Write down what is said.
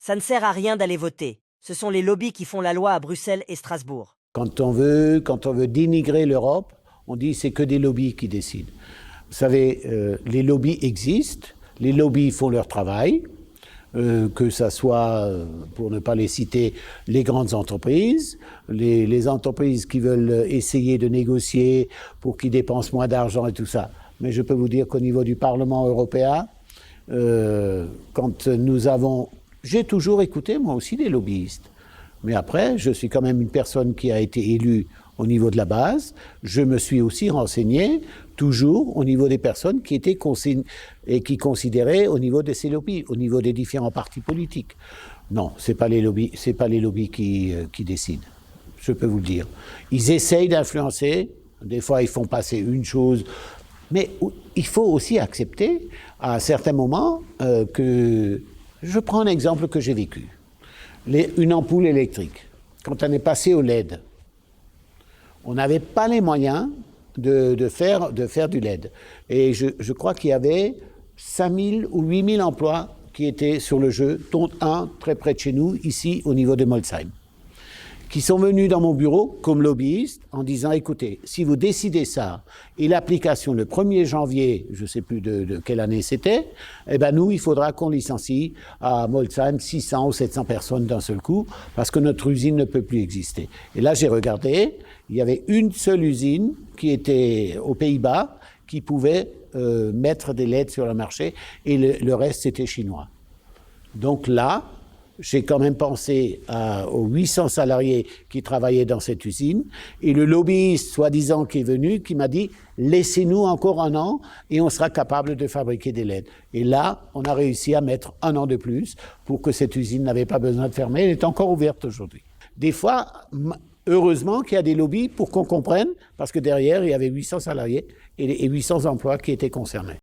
Ça ne sert à rien d'aller voter. Ce sont les lobbies qui font la loi à Bruxelles et Strasbourg. Quand on veut dénigrer l'Europe, on dit c'est que des lobbies qui décident. Vous savez, les lobbies existent, les lobbies font leur travail, que ça soit, pour ne pas les citer, les grandes entreprises, les entreprises qui veulent essayer de négocier pour qu'ils dépensent moins d'argent et tout ça. Mais je peux vous dire qu'au niveau du Parlement européen, j'ai toujours écouté moi aussi des lobbyistes. Mais après, je suis quand même une personne qui a été élue au niveau de la base. Je me suis aussi renseigné toujours au niveau des personnes qui étaient et qui considéraient au niveau de ces lobbies, au niveau des différents partis politiques. Non, c'est pas les lobbies qui décident. Je peux vous le dire. Ils essayent d'influencer. Des fois, ils font passer une chose. Mais il faut aussi accepter, à un certain moment, que... Je prends un exemple que j'ai vécu. Une ampoule électrique. Quand on est passé au LED, on n'avait pas les moyens de faire du LED. Et je crois qu'il y avait 5 000 ou 8 000 emplois qui étaient sur le jeu, dont un très près de chez nous, ici, au niveau de Molsheim, qui sont venus dans mon bureau comme lobbyistes en disant, écoutez, si vous décidez ça, et l'application le 1er janvier, je ne sais plus de quelle année c'était, eh ben nous, il faudra qu'on licencie à Molsheim 600 ou 700 personnes d'un seul coup, parce que notre usine ne peut plus exister. Et là, j'ai regardé, il y avait une seule usine qui était aux Pays-Bas, qui pouvait mettre des LED sur le marché, et le reste, c'était chinois. Donc là, j'ai quand même pensé aux 800 salariés qui travaillaient dans cette usine et le lobbyiste, soi-disant, qui est venu, qui m'a dit « Laissez-nous encore 1 an et on sera capable de fabriquer des LED ». Et là, on a réussi à mettre 1 an de plus pour que cette usine n'avait pas besoin de fermer. Elle est encore ouverte aujourd'hui. Des fois, heureusement qu'il y a des lobbies pour qu'on comprenne, parce que derrière, il y avait 800 salariés et 800 emplois qui étaient concernés.